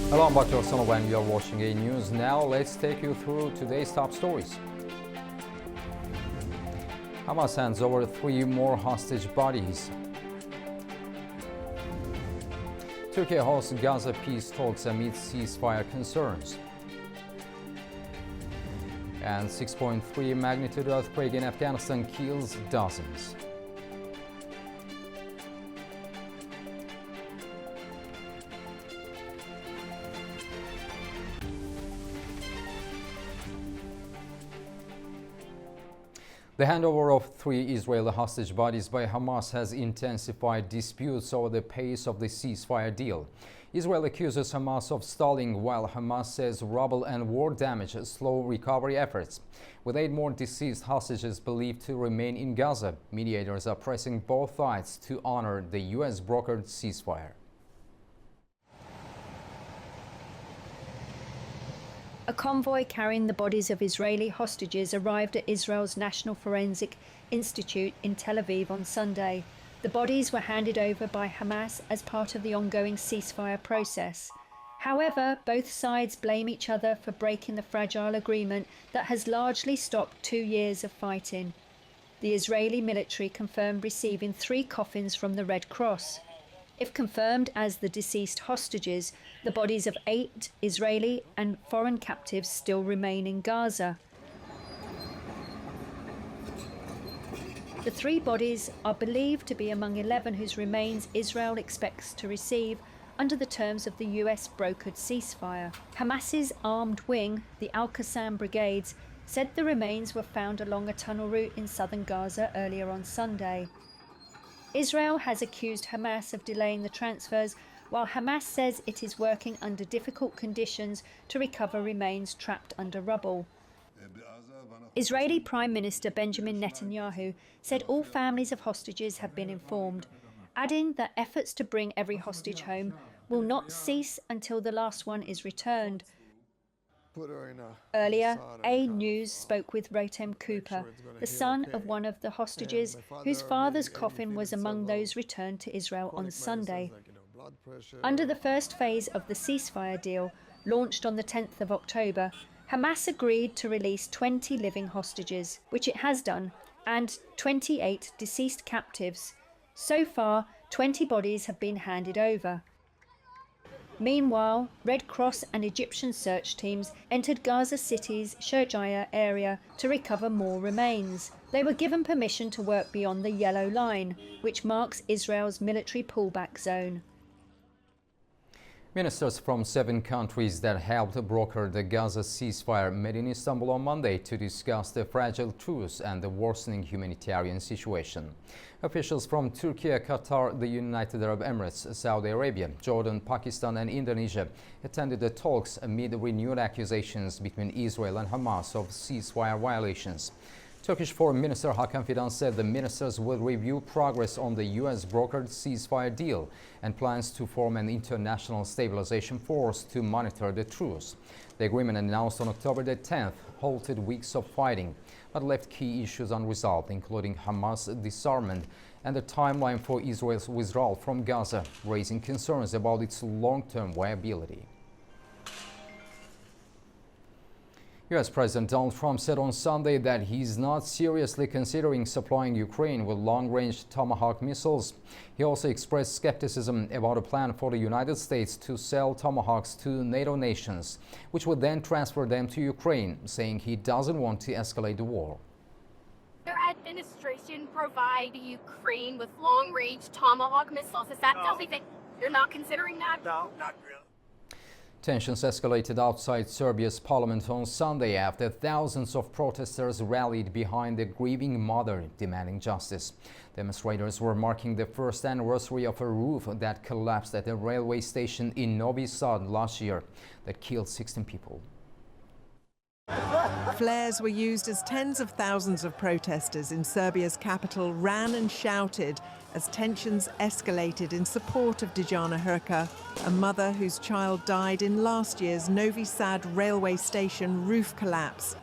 Hello, I'm Dr. Sonova and you're watching A News. Now let's take you through today's top stories. Hamas hands over 3 more hostage bodies. Turkey hosts Gaza peace talks amid ceasefire concerns. And 6.3 magnitude earthquake in Afghanistan kills dozens. The handover of 3 Israeli hostage bodies by Hamas has intensified disputes over the pace of the ceasefire deal. Israel accuses Hamas of stalling, while Hamas says rubble and war damage slow recovery efforts. With 8 more deceased hostages believed to remain in Gaza, mediators are pressing both sides to honor the U.S. brokered ceasefire. A convoy carrying the bodies of Israeli hostages arrived at Israel's National Forensic Institute in Tel Aviv on Sunday. The bodies were handed over by Hamas as part of the ongoing ceasefire process. However, both sides blame each other for breaking the fragile agreement that has largely stopped 2 years of fighting. The Israeli military confirmed receiving 3 coffins from the Red Cross. If confirmed as the deceased hostages, the bodies of 8 Israeli and foreign captives still remain in Gaza. The 3 bodies are believed to be among 11 whose remains Israel expects to receive under the terms of the US brokered ceasefire. Hamas's armed wing, the Al-Qassam brigades, said the remains were found along a tunnel route in southern Gaza earlier on Sunday. Israel has accused Hamas of delaying the transfers, while Hamas says it is working under difficult conditions to recover remains trapped under rubble. Israeli Prime Minister Benjamin Netanyahu said all families of hostages have been informed, adding that efforts to bring every hostage home will not cease until the last one is returned. Earlier, A News spoke with Rotem Cooper, the son of one of the hostages, whose father's coffin was among those returned to Israel on Sunday. Under the first phase of the ceasefire deal, launched on the 10th of October, Hamas agreed to release 20 living hostages, which it has done, and 28 deceased captives. So far, 20 bodies have been handed over. Meanwhile, Red Cross and Egyptian search teams entered Gaza City's Shujaiya area to recover more remains. They were given permission to work beyond the yellow line, which marks Israel's military pullback zone. Ministers from 7 countries that helped broker the Gaza ceasefire met in Istanbul on Monday to discuss the fragile truce and the worsening humanitarian situation. Officials from Turkey, Qatar, the United Arab Emirates, Saudi Arabia, Jordan, Pakistan and Indonesia attended the talks amid renewed accusations between Israel and Hamas of ceasefire violations. Turkish Foreign Minister Hakan Fidan said the ministers will review progress on the U.S. brokered ceasefire deal and plans to form an international stabilization force to monitor the truce. The agreement announced on October the 10th halted weeks of fighting, but left key issues unresolved, including Hamas disarmament and the timeline for Israel's withdrawal from Gaza, raising concerns about its long-term viability. U.S. President Donald Trump said on Sunday that he's not seriously considering supplying Ukraine with long-range Tomahawk missiles. He also expressed skepticism about a plan for the United States to sell Tomahawks to NATO nations, which would then transfer them to Ukraine, saying he doesn't want to escalate the war. Your administration provide Ukraine with long-range Tomahawk missiles. Is that something that you're not considering that? No, not really. Tensions escalated outside Serbia's parliament on Sunday after thousands of protesters rallied behind the grieving mother demanding justice. Demonstrators were marking the first anniversary of a roof that collapsed at a railway station in Novi Sad last year that killed 16 people. Flares were used as tens of thousands of protesters in Serbia's capital ran and shouted as tensions escalated in support of Dijana Hrka, a mother whose child died in last year's Novi Sad railway station roof collapse.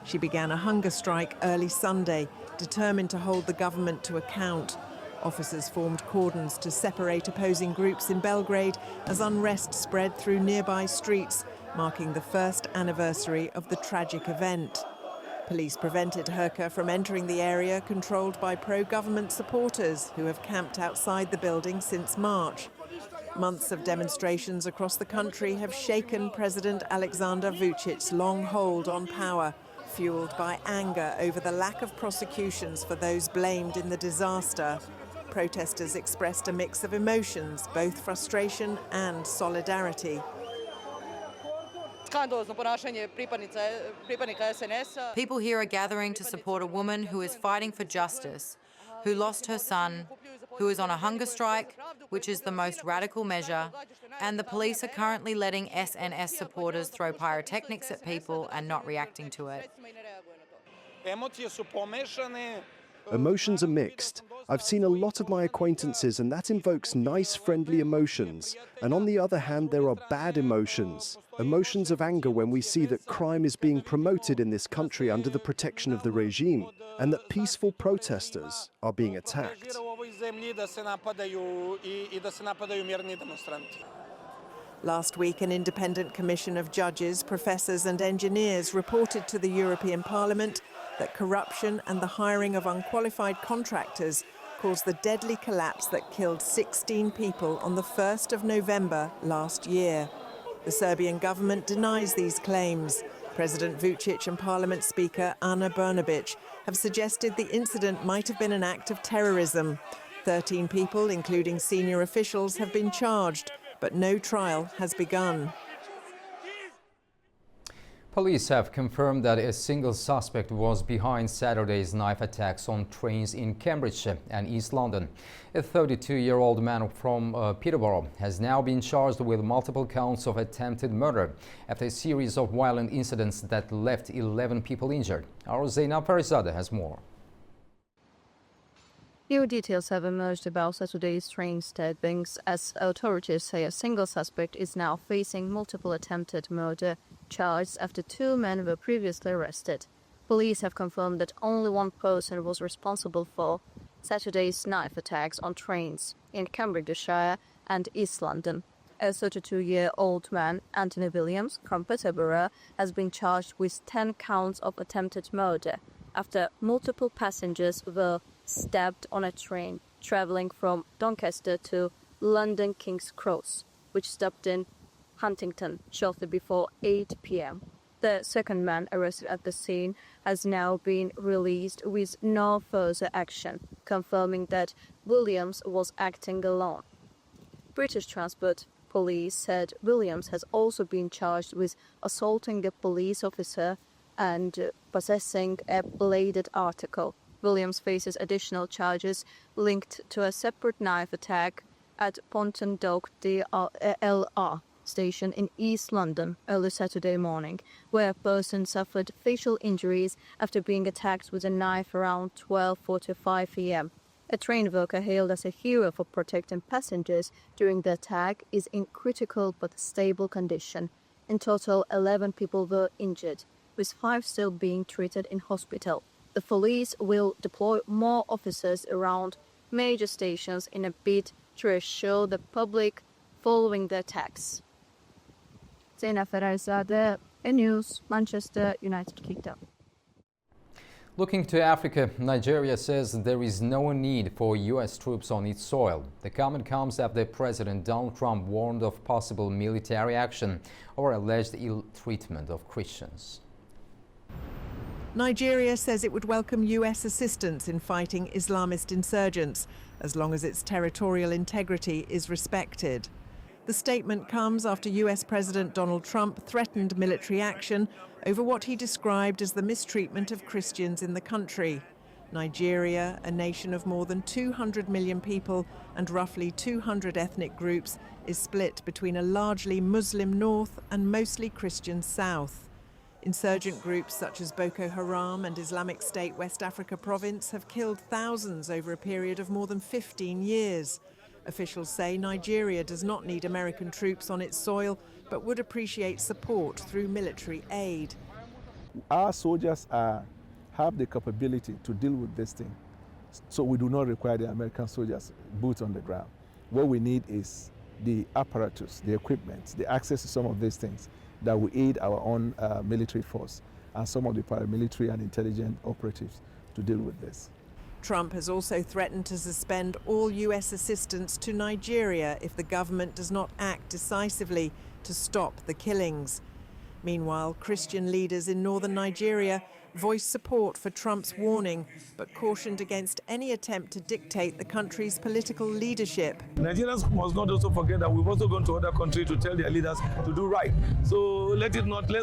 She began a hunger strike early Sunday, determined to hold the government to account. Officers formed cordons to separate opposing groups in Belgrade as unrest spread through nearby streets, marking the first anniversary of the tragic event. Police prevented Hrka from entering the area controlled by pro-government supporters who have camped outside the building since March. Months of demonstrations across the country have shaken President Alexander Vucic's long hold on power, fueled by anger over the lack of prosecutions for those blamed in the disaster. Protesters expressed a mix of emotions, both frustration and solidarity. People here are gathering to support a woman who is fighting for justice, who lost her son, who is on a hunger strike, which is the most radical measure, and the police are currently letting SNS supporters throw pyrotechnics at people and not reacting to it. Emotions are mixed. I've seen a lot of my acquaintances and that invokes nice, friendly emotions. And on the other hand, there are bad emotions. Emotions of anger when we see that crime is being promoted in this country under the protection of the regime and that peaceful protesters are being attacked. Last week, an independent commission of judges, professors and engineers reported to the European Parliament that corruption and the hiring of unqualified contractors caused the deadly collapse that killed 16 people on the 1st of November last year. The Serbian government denies these claims. President Vucic and Parliament Speaker Ana Brnabić have suggested the incident might have been an act of terrorism. 13 people, including senior officials, have been charged, but no trial has begun. Police have confirmed that a single suspect was behind Saturday's knife attacks on trains in Cambridgeshire and East London. A 32-year-old man from Peterborough has now been charged with multiple counts of attempted murder after a series of violent incidents that left 11 people injured. Our Zeynep Farizadeh has more. New details have emerged about Saturday's train stabbings as authorities say a single suspect is now facing multiple attempted murder charges after 2 men were previously arrested. Police have confirmed that only one person was responsible for Saturday's knife attacks on trains in Cambridgeshire and East London. A 32-year-old man, Anthony Williams, from Peterborough, has been charged with 10 counts of attempted murder after multiple passengers were stabbed on a train travelling from Doncaster to London King's Cross, which stopped in Huntington shortly before 8 p.m. The second man arrested at the scene has now been released with no further action, confirming that Williams was acting alone. British Transport Police said Williams has also been charged with assaulting a police officer and possessing a bladed article. Williams faces additional charges linked to a separate knife attack at Ponton Dock DLR station in East London early Saturday morning, where a person suffered facial injuries after being attacked with a knife around 12:45 p.m. A train worker hailed as a hero for protecting passengers during the attack is in critical but stable condition. In total, 11 people were injured, with 5 still being treated in hospital. The police will deploy more officers around major stations in a bid to assure the public following the attacks. Zeynep Farizadeh, News, Manchester, United Kingdom. Looking to Africa, Nigeria says there is no need for U.S. troops on its soil. The comment comes after President Donald Trump warned of possible military action over alleged ill treatment of Christians. Nigeria says it would welcome US assistance in fighting Islamist insurgents, as long as its territorial integrity is respected. The statement comes after US President Donald Trump threatened military action over what he described as the mistreatment of Christians in the country. Nigeria, a nation of more than 200 million people and roughly 200 ethnic groups, is split between a largely Muslim north and mostly Christian south. Insurgent groups such as Boko Haram and Islamic State West Africa province have killed thousands over a period of more than 15 years. Officials say Nigeria does not need American troops on its soil, but would appreciate support through military aid. Our soldiers have the capability to deal with this thing. So we do not require the American soldiers' boots on the ground. What we need is the apparatus, the equipment, the access to some of these things that will aid our own military force and some of the paramilitary and intelligence operatives to deal with this. Trump has also threatened to suspend all US assistance to Nigeria if the government does not act decisively to stop the killings. Meanwhile, Christian leaders in northern Nigeria voiced support for Trump's warning, but cautioned against any attempt to dictate the country's political leadership. Nigerians must not also forget that we've also gone to other countries to tell their leaders to do right. So let's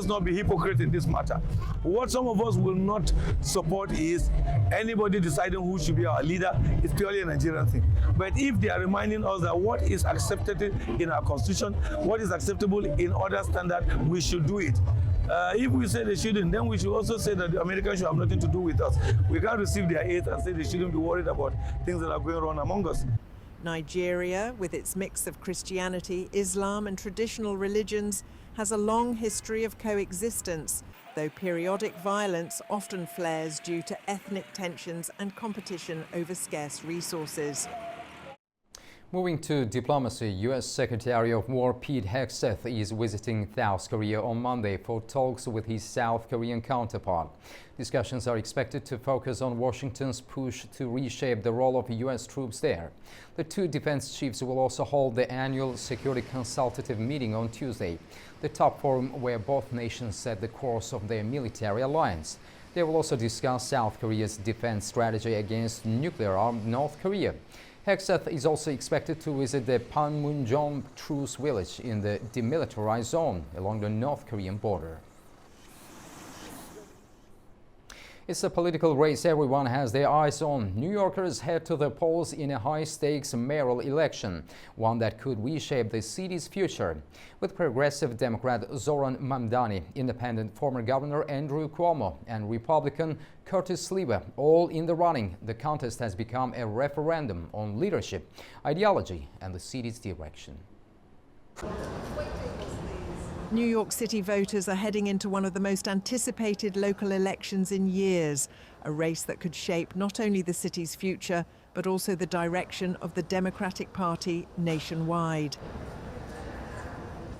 not be hypocrites in this matter. What some of us will not support is anybody deciding who should be our leader. It's purely a Nigerian thing. But if they are reminding us that what is accepted in our constitution, what is acceptable in other standards, we should do it. If we say they shouldn't, then we should also say that the Americans should have nothing to do with us. We can't receive their aid and say they shouldn't be worried about things that are going on among us. Nigeria, with its mix of Christianity, Islam and traditional religions, has a long history of coexistence, though periodic violence often flares due to ethnic tensions and competition over scarce resources. Moving to diplomacy, U.S. Secretary of War Pete Hegseth is visiting South Korea on Monday for talks with his South Korean counterpart. Discussions are expected to focus on Washington's push to reshape the role of U.S. troops there. The two defense chiefs will also hold the annual Security Consultative meeting on Tuesday, the top forum where both nations set the course of their military alliance. They will also discuss South Korea's defense strategy against nuclear-armed North Korea. Hegseth is also expected to visit the Panmunjom truce village in the demilitarized zone along the North Korean border. It's a political race everyone has their eyes on. New Yorkers head to the polls in a high-stakes mayoral election, one that could reshape the city's future. With progressive Democrat Zoran Mamdani, independent former Governor Andrew Cuomo, and Republican Curtis Sliwa all in the running, the contest has become a referendum on leadership, ideology, and the city's direction. New York City voters are heading into one of the most anticipated local elections in years, a race that could shape not only the city's future, but also the direction of the Democratic Party nationwide.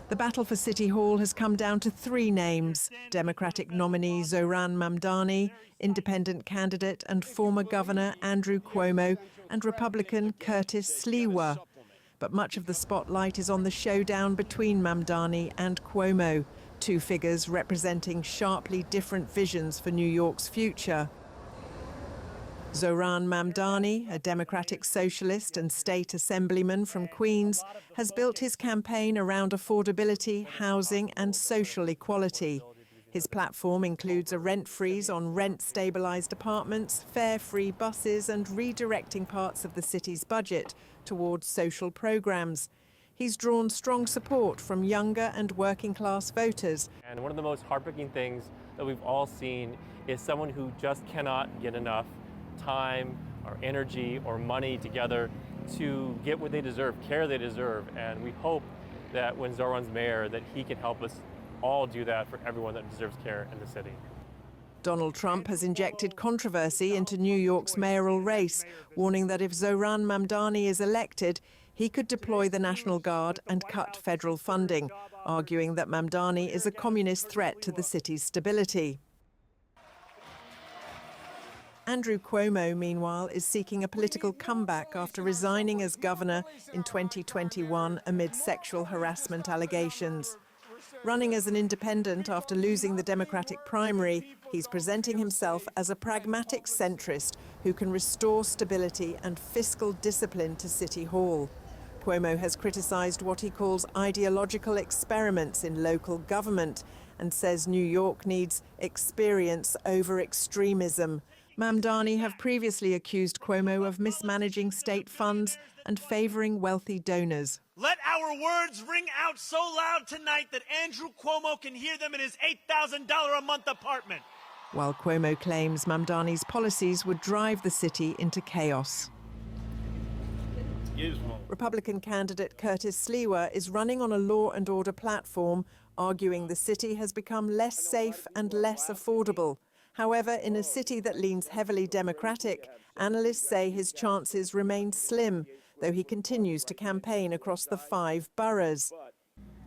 The battle for City Hall has come down to three names: Democratic nominee Zoran Mamdani, independent candidate and former Governor Andrew Cuomo, and Republican Curtis Sliwa. But much of the spotlight is on the showdown between Mamdani and Cuomo, two figures representing sharply different visions for New York's future. Zoran Mamdani, a Democratic socialist and state assemblyman from Queens, has built his campaign around affordability, housing and social equality. His platform includes a rent freeze on rent-stabilized apartments, fare-free buses and redirecting parts of the city's budget towards social programs. He's drawn strong support from younger and working-class voters. And one of the most heartbreaking things that we've all seen is someone who just cannot get enough time or energy or money together to get what they deserve, care they deserve. And we hope that when Zoran's mayor, that he can help us all do that for everyone that deserves care in the city. Donald Trump has injected controversy into New York's mayoral race, warning that if Zoran Mamdani is elected, he could deploy the National Guard and cut federal funding, arguing that Mamdani is a communist threat to the city's stability. Andrew Cuomo, meanwhile, is seeking a political comeback after resigning as governor in 2021 amid sexual harassment allegations. Running as an independent after losing the Democratic primary, he's presenting himself as a pragmatic centrist who can restore stability and fiscal discipline to City Hall. Cuomo has criticized what he calls ideological experiments in local government and says New York needs experience over extremism. Mamdani have previously accused Cuomo of mismanaging state funds and favoring wealthy donors. Let our words ring out so loud tonight that Andrew Cuomo can hear them in his $8,000 a month apartment. While Cuomo claims Mamdani's policies would drive the city into chaos. Republican candidate Curtis Sliwa is running on a law and order platform, arguing the city has become less safe and less affordable. However, in a city that leans heavily Democratic, analysts say his chances remain slim, though he continues to campaign across the 5 boroughs.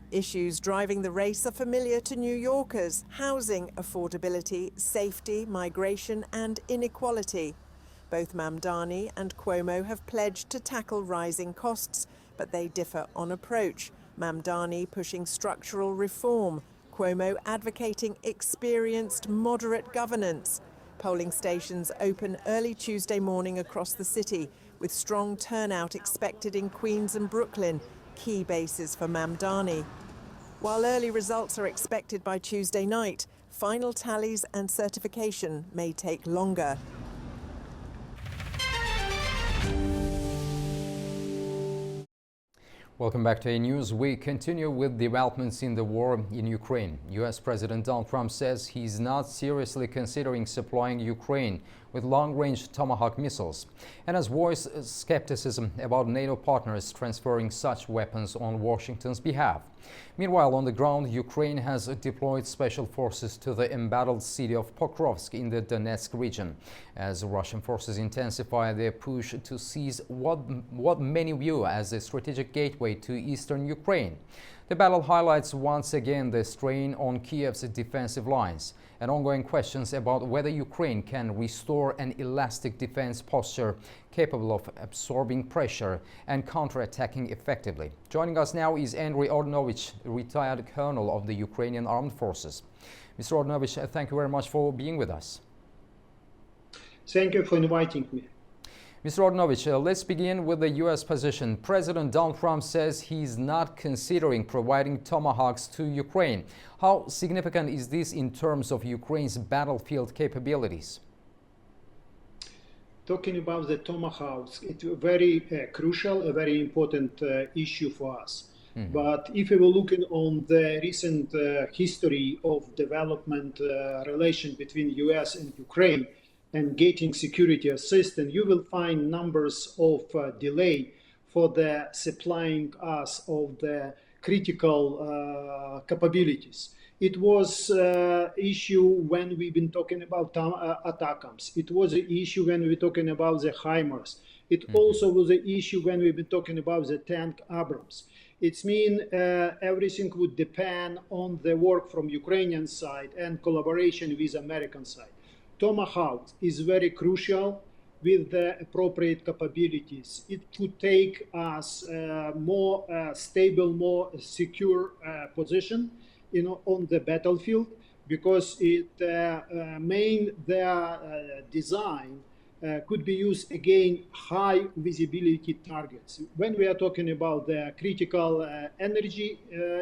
Issues driving the race are familiar to New Yorkers: housing affordability, safety, migration and inequality. Both Mamdani and Cuomo have pledged to tackle rising costs, but they differ on approach. Mamdani pushing structural reform, Cuomo advocating experienced, moderate governance. Polling stations open early Tuesday morning across the city, with strong turnout expected in Queens and Brooklyn, key bases for Mamdani. While early results are expected by Tuesday night, final tallies and certification may take longer. Welcome back to A News. We continue with developments in the war in Ukraine. U.S. President Donald Trump says he's not seriously considering supplying Ukraine with long-range Tomahawk missiles and has voiced skepticism about NATO partners transferring such weapons on Washington's behalf. Meanwhile, on the ground, Ukraine has deployed special forces to the embattled city of Pokrovsk in the Donetsk region as Russian forces intensify their push to seize what many view as a strategic gateway to eastern Ukraine. The battle highlights once again the strain on Kiev's defensive lines and ongoing questions about whether Ukraine can restore an elastic defense posture capable of absorbing pressure and counterattacking effectively. Joining us now is Andriy Ordonovich, retired colonel of the Ukrainian Armed Forces. Mr. Ordonovich, thank you very much for being with us. Thank you for inviting me. Mr. Ordonovich, let's begin with the U.S. position. President Donald Trump says he's not considering providing Tomahawks to Ukraine. How significant is this in terms of Ukraine's battlefield capabilities? Talking about the Tomahawks, it's a very crucial, a very important issue for us. But if we were looking on the recent history of development relation between U.S. and Ukraine, and getting security assistance, you will find numbers of delay for the supplying us of the critical capabilities. It was issue when we've been talking about ATACMS. It was an issue when we were talking about the HIMARS. It also was an issue when we've been talking about the tank Abrams. It's mean everything would depend on the work from Ukrainian side and collaboration with American side. Tomahawk is very crucial with the appropriate capabilities. It would take us more stable, more secure position, on the battlefield, because it their design could be used again high visibility targets. When we are talking about the critical energy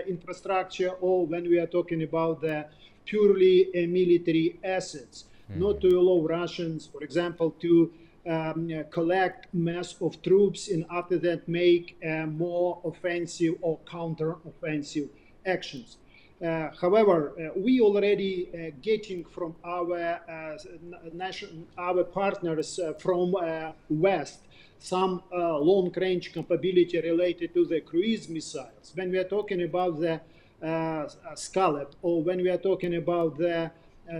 infrastructure, or when we are talking about the purely military assets. Not to allow Russians, for example, to collect mass of troops and after that make more offensive or counter-offensive actions. However, we already getting from our our partners from West some long-range capability related to the cruise missiles. When we are talking about the Scallop, or when we are talking about the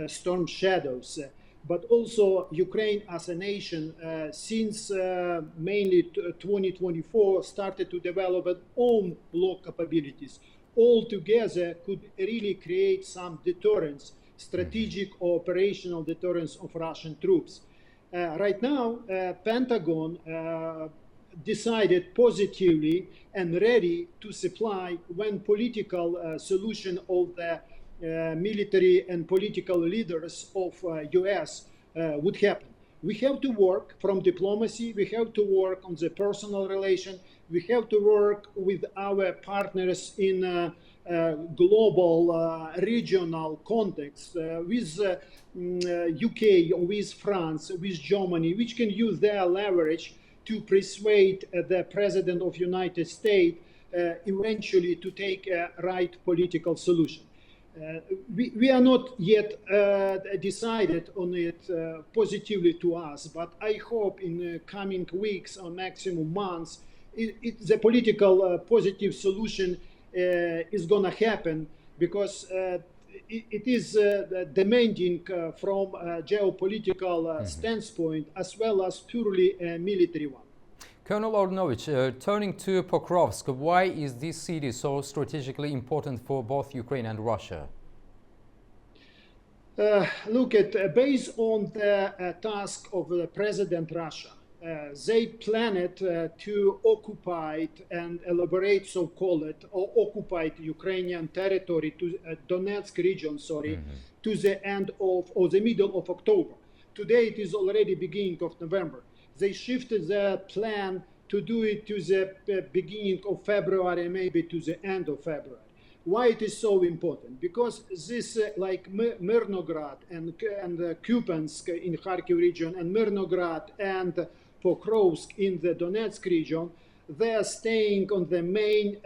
Storm Shadows, but also Ukraine as a nation since mainly 2024 started to develop its own block capabilities. All together could really create some deterrence, strategic or operational deterrence of Russian troops. Right now, Pentagon decided positively and ready to supply when political solution of the military and political leaders of US would happen. We have to work from diplomacy, we have to work on the personal relation, we have to work with our partners in global regional context, with UK, with France, with Germany, which can use their leverage to persuade the President of United States eventually to take a right political solution. We are not yet decided on it positively to us, but I hope in the coming weeks or maximum months, the political positive solution is going to happen, because it is demanding from a geopolitical standpoint as well as purely a military one. Colonel Ornovich, turning to Pokrovsk, why is this city so strategically important for both Ukraine and Russia? Look at based on the task of the President Russia, they planned to occupy and elaborate, so-called, or occupied Ukrainian territory to Donetsk region, to the end of or the middle of October. Today it is already beginning of November. They shifted the plan to do it to the beginning of February, maybe to the end of February. Why it is so important? Because this, like Mirnograd and Kupiansk in Kharkiv region, and Mirnograd and Pokrovsk in the Donetsk region, they are staying on the main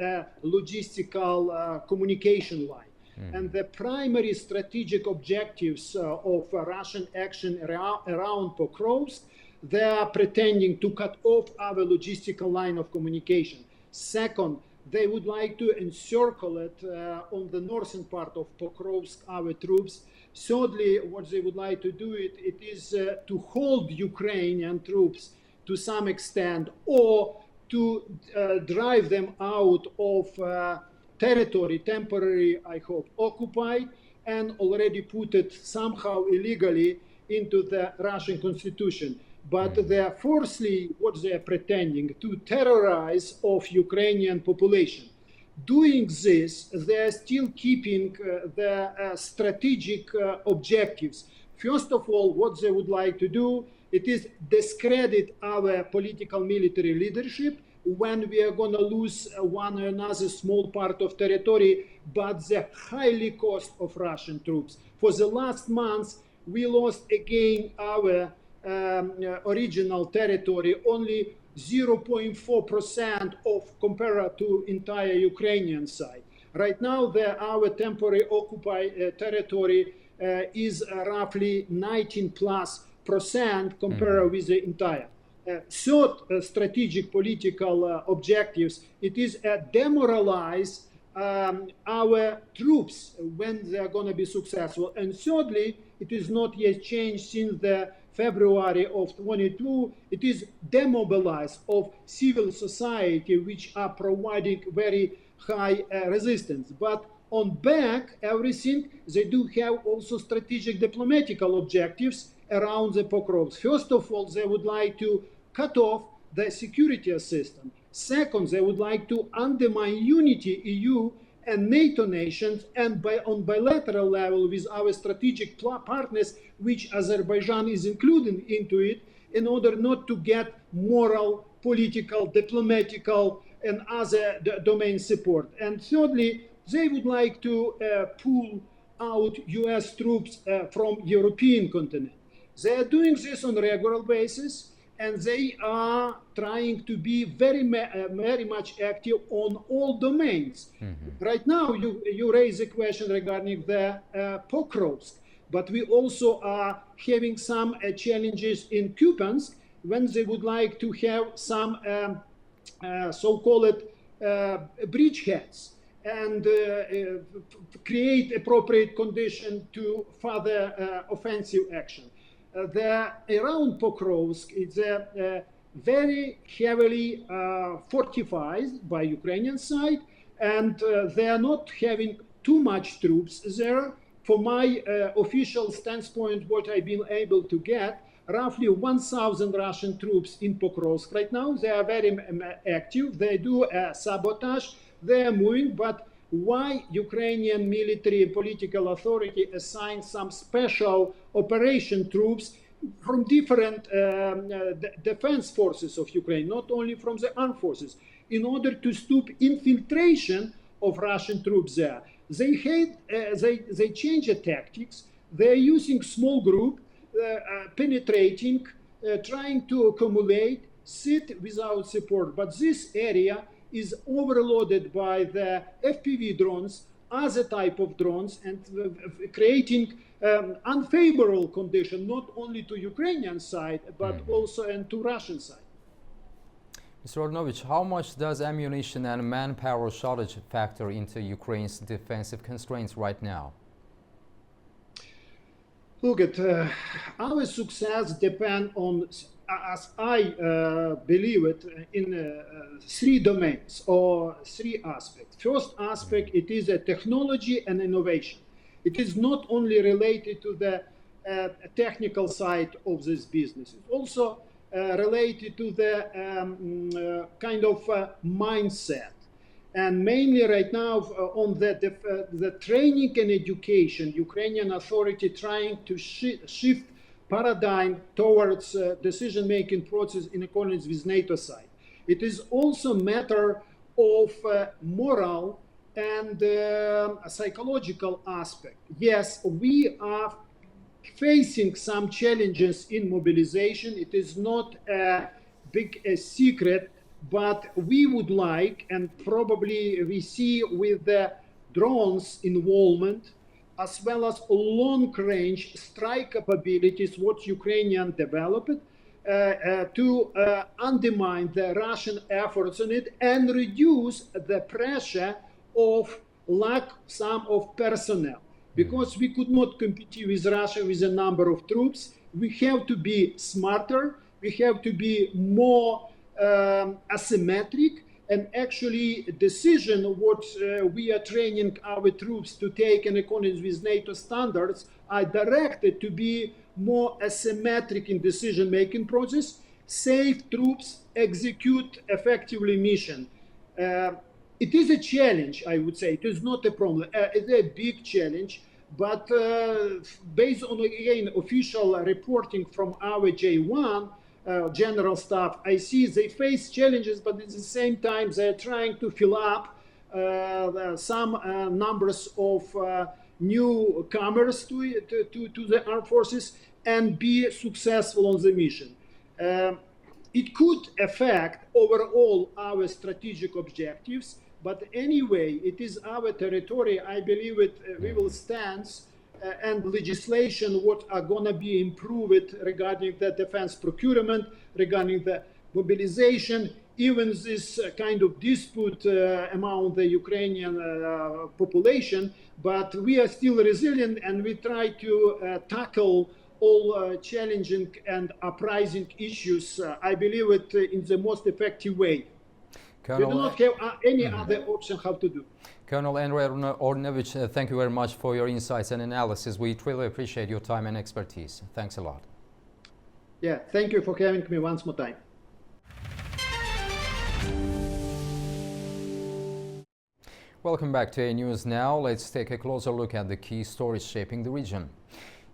logistical communication line. And the primary strategic objectives of Russian action around Pokrovsk, they are pretending to cut off our logistical line of communication. Second, they would like to encircle it on the northern part of Pokrovsk, our troops. Thirdly, what they would like to do it is to hold Ukrainian troops to some extent, or to drive them out of territory, temporary, I hope, occupied, and already put it somehow illegally into the Russian constitution. But they are fourthly, what they are pretending, to terrorize of Ukrainian population. Doing this, they are still keeping the strategic objectives. First of all, what they would like to do, it is discredit our political military leadership when we are going to lose one or another small part of territory, but the highly cost of Russian troops. For the last months, we lost again our original territory, only 0.4% of compared to entire Ukrainian side. Right now, our temporary occupied territory is roughly 19+% compared with the entire. Third strategic political objectives, it is demoralize our troops when they are going to be successful. And thirdly, it is not yet changed since the February of 22, it is demobilize of civil society, which are providing very high resistance. But on back, everything, they do have also strategic diplomatical objectives around the Pokrovsk. First of all, they would like to cut off the security assistance. Second, they would like to undermine unity EU and NATO nations, and on bilateral level with our strategic partners, which Azerbaijan is included into it, in order not to get moral, political, diplomatical, and other domain support. And thirdly, they would like to pull out US troops from European continent. They are doing this on a regular basis, and they are trying to be very much active on all domains. Right now, you raise a question regarding the Pokrovsk, but we also are having some challenges in Kupiansk when they would like to have some so-called bridgeheads and create appropriate condition to further offensive action. Around Pokrovsk is very heavily fortified by Ukrainian side, and they are not having too much troops there. For my official standpoint, what I've been able to get, roughly 1,000 Russian troops in Pokrovsk. Right now, they are very active. They do sabotage. They are moving, but why Ukrainian military and political authority assigned some special operation troops from different defense forces of Ukraine, not only from the armed forces, in order to stop infiltration of Russian troops there. They change the tactics. They're using small group, penetrating, trying to accumulate, sit without support. But this area is overloaded by the FPV drones, other type of drones, and creating unfavorable condition, not only to Ukrainian side, but also and to Russian side. Mr. Ornovich, how much does ammunition and manpower shortage factor into Ukraine's defensive constraints right now? Look at our success depend on, as I believe it, in three domains or three aspects. First aspect, it is a technology and innovation. It is not only related to the technical side of this business. It's also related to the kind of mindset. And mainly right now on the training and education, Ukrainian authority trying to shift paradigm towards decision-making process in accordance with NATO side. It is also a matter of moral and a psychological aspect. Yes, we are facing some challenges in mobilization. It is not a big secret, but we would like, and probably we see with the drones involvement, as well as long-range strike capabilities, what Ukrainian developed, to undermine the Russian efforts on it and reduce the pressure of lack some of personnel. Because we could not compete with Russia with a number of troops, we have to be smarter, we have to be more asymmetric, and actually decision what we are training our troops to take in accordance with NATO standards are directed to be more asymmetric in decision-making process, save troops, execute effectively mission. It is a challenge, I would say. It is not a problem. It's a big challenge, but based on, again, official reporting from our J1, general staff, I see they face challenges, but at the same time, they're trying to fill up some numbers of newcomers to the armed forces and be successful on the mission. It could affect overall our strategic objectives, but anyway, it is our territory. I believe we will stand and legislation what are going to be improved regarding the defense procurement, regarding the mobilization, even this kind of dispute among the Ukrainian population. But we are still resilient, and we try to tackle all challenging and uprising issues, I believe it in the most effective way. Colonel, we do not have any other option how to do. Colonel Andrei Ornevich, thank you very much for your insights and analysis. We truly appreciate your time and expertise. Thanks a lot. Yeah, thank you for having me once more time. Welcome back to A News Now. Let's take a closer look at the key stories shaping the region.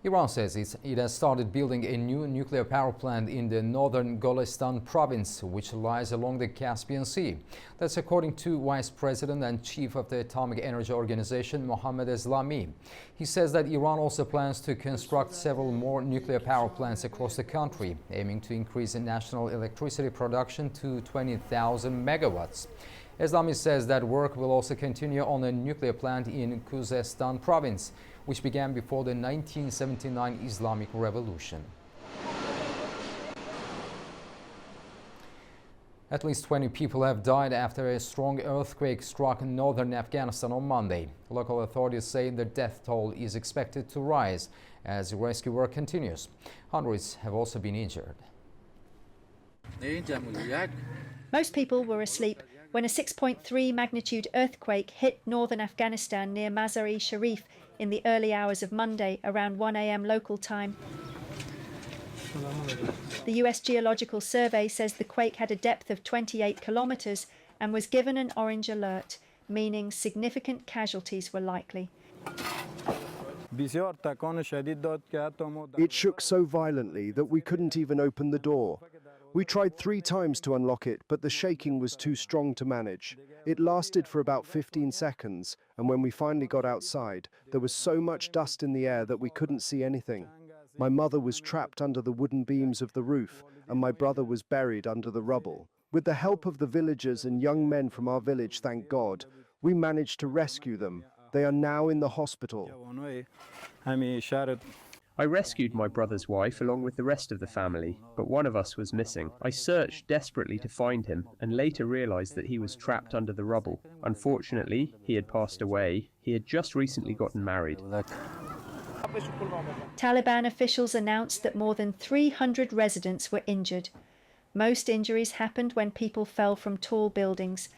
Iran says it has started building a new nuclear power plant in the northern Golestan province, which lies along the Caspian Sea. That's according to Vice President and Chief of the Atomic Energy Organization, Mohammad Eslami. He says that Iran also plans to construct several more nuclear power plants across the country, aiming to increase the national electricity production to 20,000 megawatts. Eslami says that work will also continue on a nuclear plant in Khuzestan province, which began before the 1979 Islamic Revolution. At least 20 people have died after a strong earthquake struck northern Afghanistan on Monday. Local authorities say the death toll is expected to rise as rescue work continues. Hundreds have also been injured. Most people were asleep when a 6.3 magnitude earthquake hit northern Afghanistan near Mazar-e Sharif in the early hours of Monday around 1 a.m. local time. The US Geological Survey says the quake had a depth of 28 kilometers and was given an orange alert, meaning significant casualties were likely. It shook so violently that we couldn't even open the door. We tried 3 times to unlock it, but the shaking was too strong to manage. It lasted for about 15 seconds, and when we finally got outside, there was so much dust in the air that we couldn't see anything. My mother was trapped under the wooden beams of the roof, and my brother was buried under the rubble. With the help of the villagers and young men from our village, thank God, we managed to rescue them. They are now in the hospital. I rescued my brother's wife along with the rest of the family, but one of us was missing. I searched desperately to find him and later realized that he was trapped under the rubble. Unfortunately, he had passed away. He had just recently gotten married. Taliban officials announced that more than 300 residents were injured. Most injuries happened when people fell from tall buildings.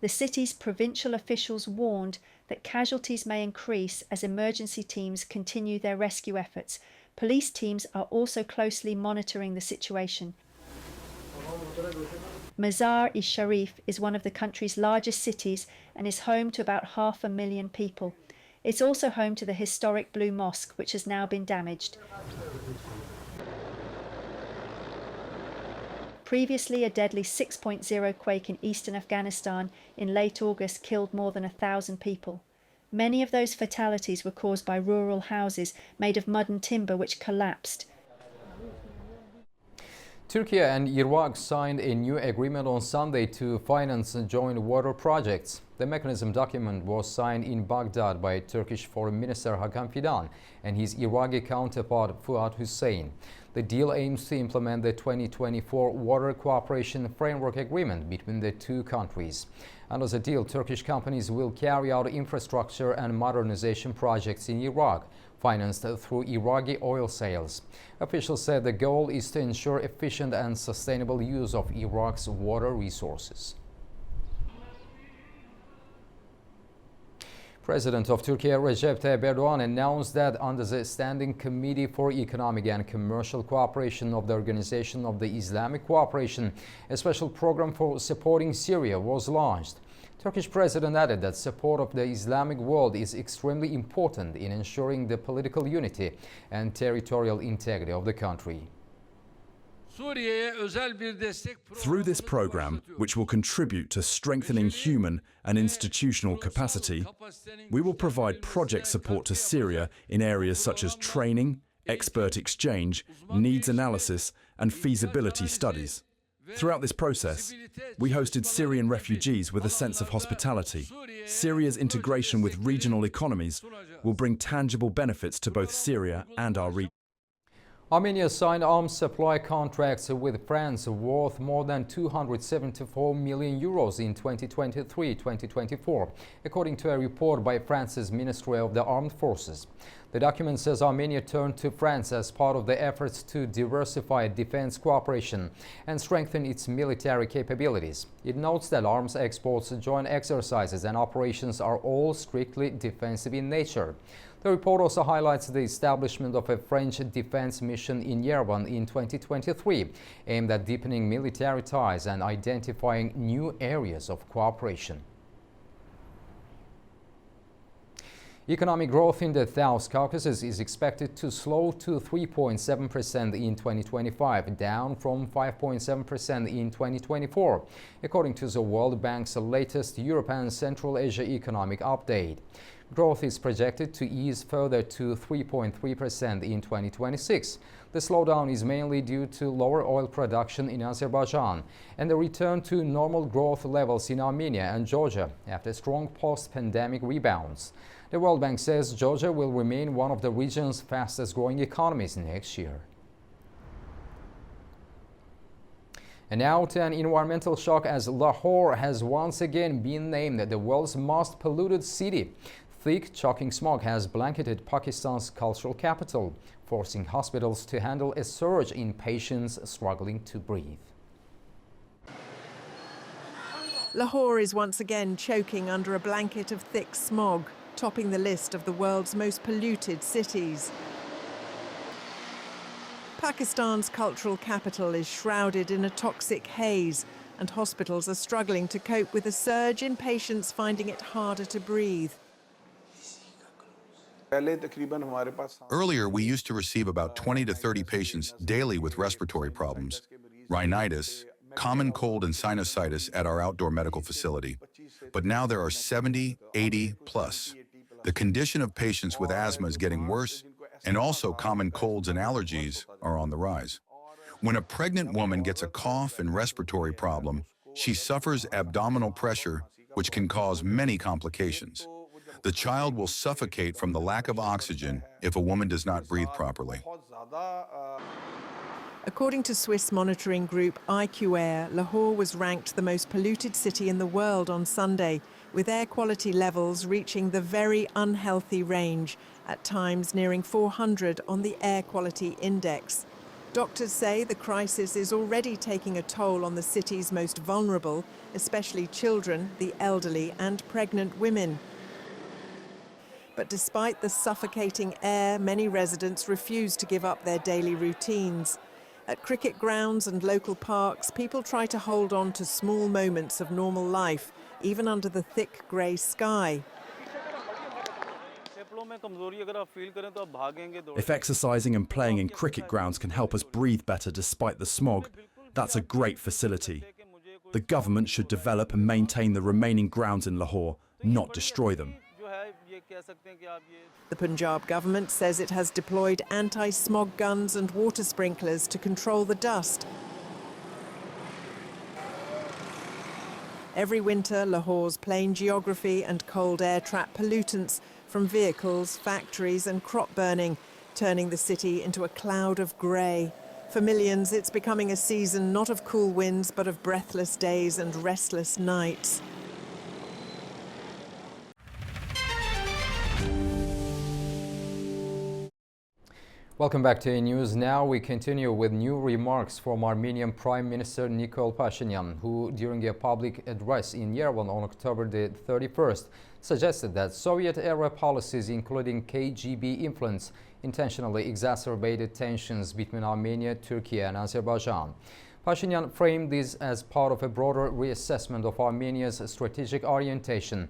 The city's provincial officials warned that casualties may increase as emergency teams continue their rescue efforts. Police teams are also closely monitoring the situation. Mazar-i-Sharif is one of the country's largest cities and is home to about 500,000 people. It's also home to the historic Blue Mosque, which has now been damaged. Previously, a deadly 6.0 quake in eastern Afghanistan in late August killed more than 1,000 people. Many of those fatalities were caused by rural houses made of mud and timber which collapsed. Turkey and Iraq signed a new agreement on Sunday to finance joint water projects. The mechanism document was signed in Baghdad by Turkish Foreign Minister Hakan Fidan and his Iraqi counterpart Fuat Hussein. The deal aims to implement the 2024 Water Cooperation Framework Agreement between the two countries. Under the deal, Turkish companies will carry out infrastructure and modernization projects in Iraq, financed through Iraqi oil sales. Officials said the goal is to ensure efficient and sustainable use of Iraq's water resources. President of Turkey Recep Tayyip Erdogan announced that under the Standing Committee for Economic and Commercial Cooperation of the Organization of the Islamic Cooperation, a special program for supporting Syria was launched. Turkish president added that support of the Islamic world is extremely important in ensuring the political unity and territorial integrity of the country. Through this program, which will contribute to strengthening human and institutional capacity, we will provide project support to Syria in areas such as training, expert exchange, needs analysis, and feasibility studies. Throughout this process, we hosted Syrian refugees with a sense of hospitality. Syria's integration with regional economies will bring tangible benefits to both Syria and our region. Armenia signed arms supply contracts with France worth more than 274 million euros in 2023-2024, according to a report by France's Ministry of the Armed Forces. The document says Armenia turned to France as part of the efforts to diversify defense cooperation and strengthen its military capabilities. It notes that arms exports, joint exercises and operations are all strictly defensive in nature. The report also highlights the establishment of a French defense mission in Yerevan in 2023, aimed at deepening military ties and identifying new areas of cooperation. Economic growth in the South Caucasus is expected to slow to 3.7% in 2025, down from 5.7% in 2024, according to the World Bank's latest Europe and Central Asia economic update. Growth is projected to ease further to 3.3% in 2026. The slowdown is mainly due to lower oil production in Azerbaijan and the return to normal growth levels in Armenia and Georgia after strong post-pandemic rebounds. The World Bank says Georgia will remain one of the region's fastest-growing economies next year. And now to an environmental shock as Lahore has once again been named the world's most polluted city. Thick, choking smog has blanketed Pakistan's cultural capital, forcing hospitals to handle a surge in patients struggling to breathe. Lahore is once again choking under a blanket of thick smog, topping the list of the world's most polluted cities. Pakistan's cultural capital is shrouded in a toxic haze, and hospitals are struggling to cope with a surge in patients finding it harder to breathe. Earlier, we used to receive about 20 to 30 patients daily with respiratory problems, rhinitis, common cold and sinusitis at our outdoor medical facility. But now there are 70, 80 plus. The condition of patients with asthma is getting worse, and also common colds and allergies are on the rise. When a pregnant woman gets a cough and respiratory problem, she suffers abdominal pressure, which can cause many complications. The child will suffocate from the lack of oxygen if a woman does not breathe properly. According to Swiss monitoring group IQ Air, Lahore was ranked the most polluted city in the world on Sunday, with air quality levels reaching the very unhealthy range at times nearing 400 on the air quality index. Doctors say the crisis is already taking a toll on the city's most vulnerable, especially children, the elderly and pregnant women. But despite the suffocating air, many residents refuse to give up their daily routines. At cricket grounds and local parks, people try to hold on to small moments of normal life, even under the thick grey sky. If exercising and playing in cricket grounds can help us breathe better despite the smog, that's a great facility. The government should develop and maintain the remaining grounds in Lahore, not destroy them. The Punjab government says it has deployed anti-smog guns and water sprinklers to control the dust. Every winter, Lahore's plain geography and cold air trap pollutants from vehicles, factories and crop burning, turning the city into a cloud of grey. For millions, it's becoming a season not of cool winds, but of breathless days and restless nights. Welcome back to News Now. We continue with new remarks from Armenian Prime Minister Nikol Pashinyan, who during a public address in Yerevan on October the 31st suggested that Soviet-era policies, including KGB influence, intentionally exacerbated tensions between Armenia, Turkey and Azerbaijan. Pashinyan framed this as part of a broader reassessment of Armenia's strategic orientation,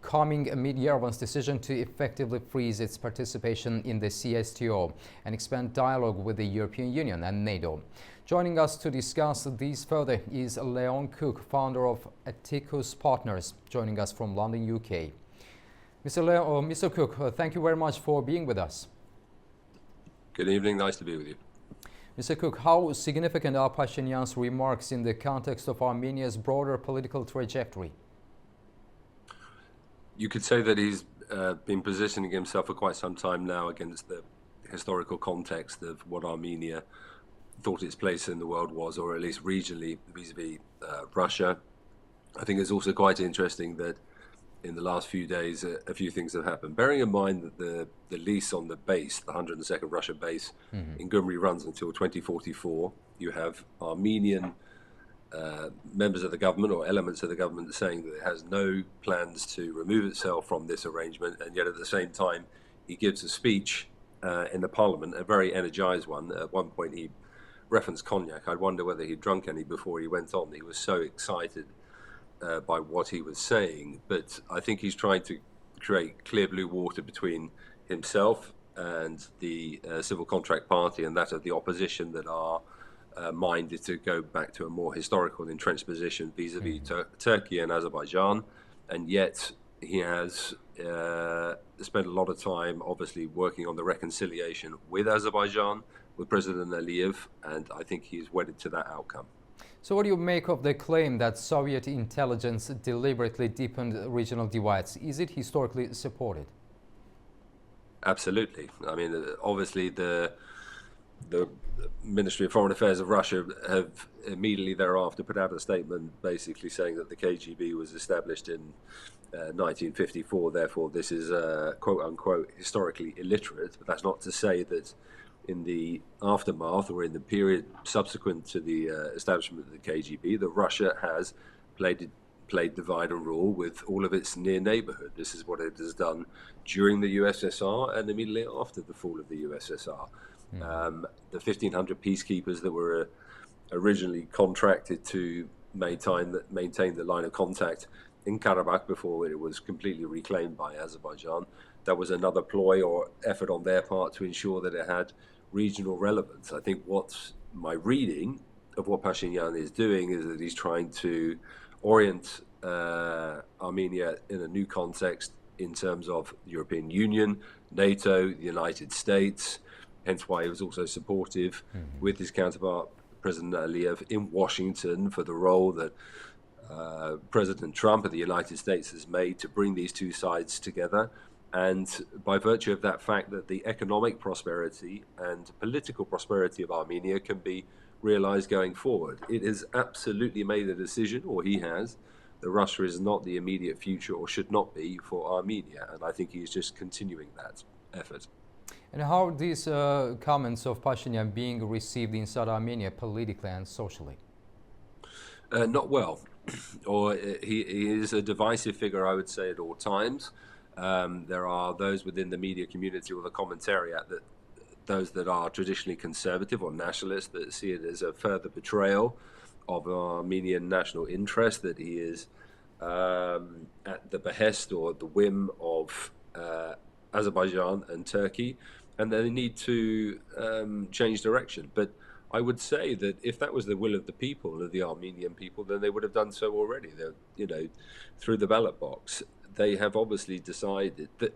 coming amid Yerevan's decision to effectively freeze its participation in the CSTO and expand dialogue with the European Union and NATO. Joining us to discuss these further is Leon Cook, founder of Atticus Partners, joining us from London, UK. Mr. Cook, thank you very much for being with us. Good evening, nice to be with you. Mr. Cook, how significant are Pashinyan's remarks in the context of Armenia's broader political trajectory? You could say that he's been positioning himself for quite some time now against the historical context of what Armenia thought its place in the world was, or at least regionally vis-a-vis Russia. I think it's also quite interesting that in the last few days a few things have happened. Bearing in mind that the lease on the base, the 102nd Russia base in Gyumri runs until 2044, you have Armenian members of the government or elements of the government saying that it has no plans to remove itself from this arrangement, and yet at the same time he gives a speech in the parliament, a very energized one. At one point he referenced cognac. I wonder whether he'd drunk any before he went on. He was so excited by what he was saying, but I think he's trying to create clear blue water between himself and the civil contract party and that of the opposition that are minded to go back to a more historical and entrenched position vis-a-vis Turkey and Azerbaijan, and yet he has spent a lot of time obviously working on the reconciliation with Azerbaijan, with President Aliyev, and I think he is wedded to that outcome. So what do you make of the claim that Soviet intelligence deliberately deepened regional divides? Is it historically supported? Absolutely. I mean, obviously the Ministry of Foreign Affairs of Russia have immediately thereafter put out a statement basically saying that the KGB was established in 1954, therefore this is quote-unquote historically illiterate. But that's not to say that in the aftermath or in the period subsequent to the establishment of the KGB, that Russia has played divide and rule with all of its near neighborhood. This is what it has done during the USSR and immediately after the fall of the USSR. The 1,500 peacekeepers that were originally contracted to maintain the line of contact in Karabakh before it was completely reclaimed by Azerbaijan, that was another ploy or effort on their part to ensure that it had regional relevance. I think what's my reading of what Pashinyan is doing is that he's trying to orient Armenia in a new context in terms of the European Union, NATO, the United States, hence why he was also supportive with his counterpart, President Aliyev, in Washington for the role that President Trump of the United States has made to bring these two sides together. And by virtue of that fact that the economic prosperity and political prosperity of Armenia can be realized going forward. It has absolutely made a decision, or he has, that Russia is not the immediate future or should not be for Armenia. And I think he's just continuing that effort. And how are these comments of Pashinyan being received inside Armenia politically and socially? Not well. Or he is a divisive figure, I would say, at all times. There are those within the media community or the commentariat, that those that are traditionally conservative or nationalist, that see it as a further betrayal of Armenian national interest, that he is at the behest or the whim of Azerbaijan and Turkey, and they need to change direction. But I would say that if that was the will of the people, of the Armenian people, then they would have done so already. They're, you know, through the ballot box. They have obviously decided that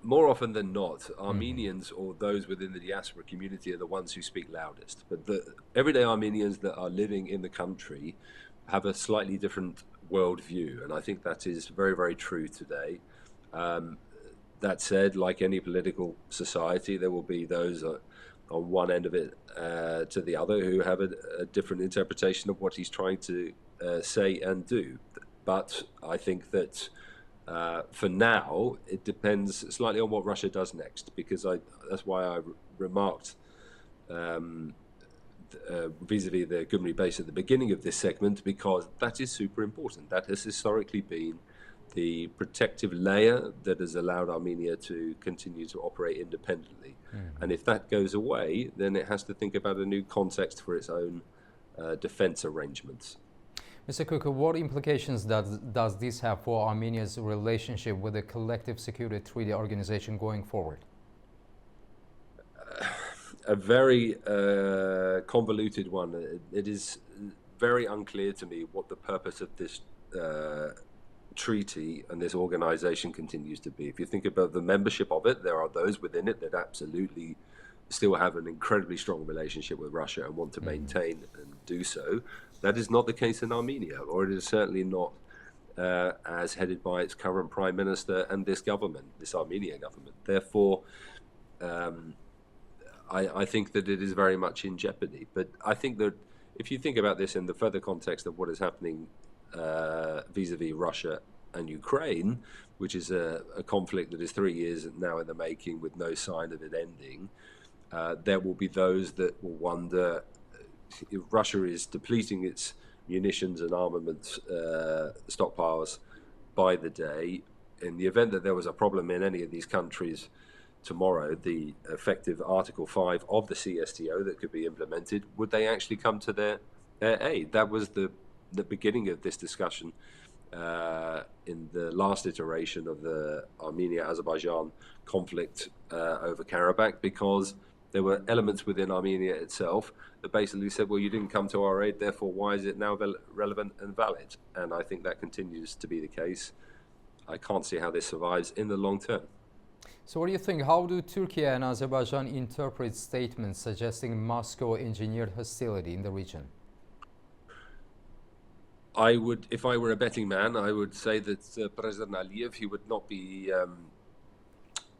more often than not, Armenians or those within the diaspora community are the ones who speak loudest. But the everyday Armenians that are living in the country have a slightly different worldview, and I think that is very, very true today. That said, like any political society, there will be those on one end of it to the other who have a different interpretation of what he's trying to say and do. But I think that for now, it depends slightly on what Russia does next, because that's why I remarked vis-a-vis the Gümrü base at the beginning of this segment, because that is super important. That has historically been the protective layer that has allowed Armenia to continue to operate independently. And if that goes away, then it has to think about a new context for its own defense arrangements. Mr. Cook, what implications does this have for Armenia's relationship with the Collective Security Treaty Organization going forward? A very convoluted one. It is very unclear to me what the purpose of this treaty and this organization continues to be. If you think about the membership of it, there are those within it that absolutely still have an incredibly strong relationship with Russia and want to maintain and do so. That is not the case in Armenia, or it is certainly not as headed by its current prime minister and this government, this Armenian government. Therefore, I think that it is very much in jeopardy. But I think that if you think about this in the further context of what is happening vis-a-vis Russia and Ukraine, which is a conflict that is 3 years now in the making with no sign of it ending, there will be those that will wonder if Russia is depleting its munitions and armaments stockpiles by the day. In the event that there was a problem in any of these countries tomorrow, the effective Article 5 of the CSTO that could be implemented, would they actually come to their aid? That was the beginning of this discussion in the last iteration of the Armenia-Azerbaijan conflict over Karabakh, because there were elements within Armenia itself that basically said, well, you didn't come to our aid, therefore why is it now relevant and valid? And I think that continues to be the case. I can't see how this survives in the long term. So what do you think? How do Turkey and Azerbaijan interpret statements suggesting Moscow engineered hostility in the region? I would, if I were a betting man, I would say that President Aliyev, he would not be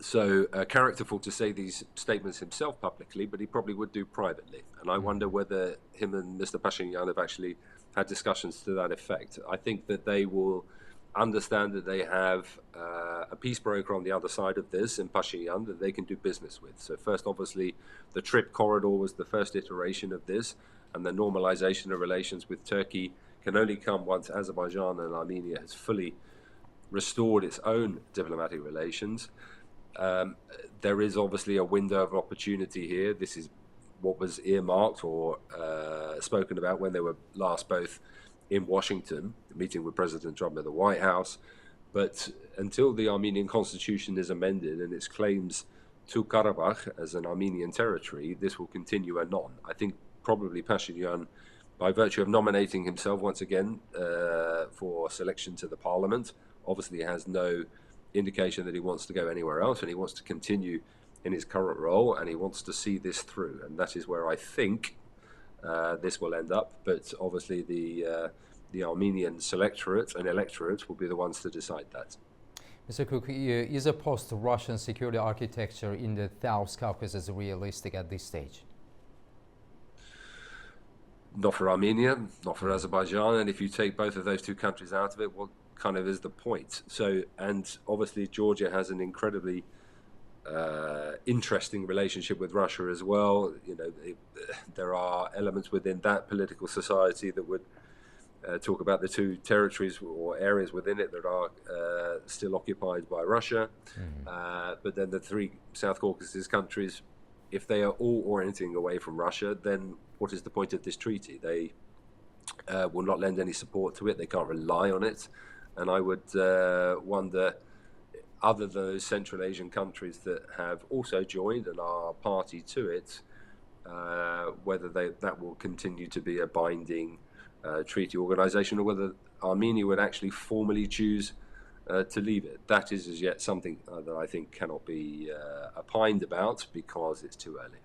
so characterful to say these statements himself publicly, but he probably would do privately. And I wonder whether him and Mr. Pashinyan have actually had discussions to that effect. I think that they will understand that they have a peace broker on the other side of this in Pashinyan that they can do business with. So first, obviously, the trip corridor was the first iteration of this, and the normalization of relations with Turkey can only come once Azerbaijan and Armenia has fully restored its own diplomatic relations. There is obviously a window of opportunity here. This is what was earmarked or spoken about when they were last both in Washington, meeting with President Trump at the White House. But until the Armenian constitution is amended and its claims to Karabakh as an Armenian territory, this will continue anon. I think probably Pashinyan, by virtue of nominating himself once again for selection to the parliament, obviously has no indication that he wants to go anywhere else, and he wants to continue in his current role, and he wants to see this through. And that is where I think this will end up. But obviously the Armenian selectorate and electorate will be the ones to decide that. Mr. Cook, is a post-Russian security architecture in the South Caucasus realistic at this stage? not for Armenia, not for Azerbaijan, and if you take both of those two countries out of it, what kind of is the point? So, and obviously Georgia has an incredibly interesting relationship with Russia as well. You know, there are elements within that political society that would talk about the two territories or areas within it that are still occupied by Russia. But then the three South Caucasus countries, if they are all orienting away from Russia, then what is the point of this treaty? They will not lend any support to it. They can't rely on it. And I would wonder, other than those Central Asian countries that have also joined and are party to it, whether that will continue to be a binding treaty organization, or whether Armenia would actually formally choose to leave it. That is as yet something that I think cannot be opined about because it's too early.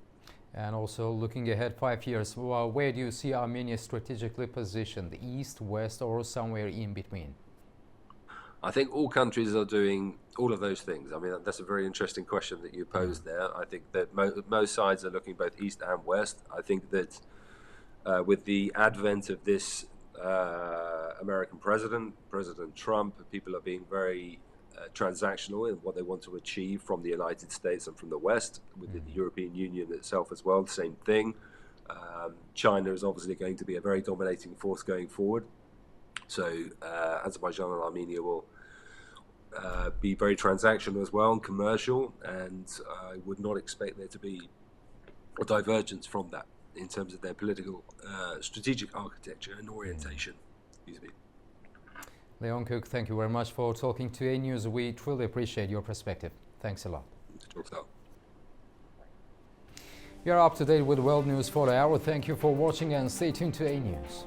And also looking ahead 5 years, well, where do you see Armenia strategically positioned, the east, west, or somewhere in between? I think all countries are doing all of those things. I mean, that's a very interesting question that you posed there. I think that most sides are looking both east and west. I think that with the advent of this American President Trump, people are being very transactional in what they want to achieve from the United States and from the West, within the European Union itself as well, the same thing. China is obviously going to be a very dominating force going forward. So Azerbaijan and Armenia will be very transactional as well and commercial, and I would not expect there to be a divergence from that in terms of their political strategic architecture and orientation. Excuse me. Leon Cook, thank you very much for talking to A News. We truly appreciate your perspective. Thanks a lot. You're up to date with world news for the hour. Thank you for watching and stay tuned to A News.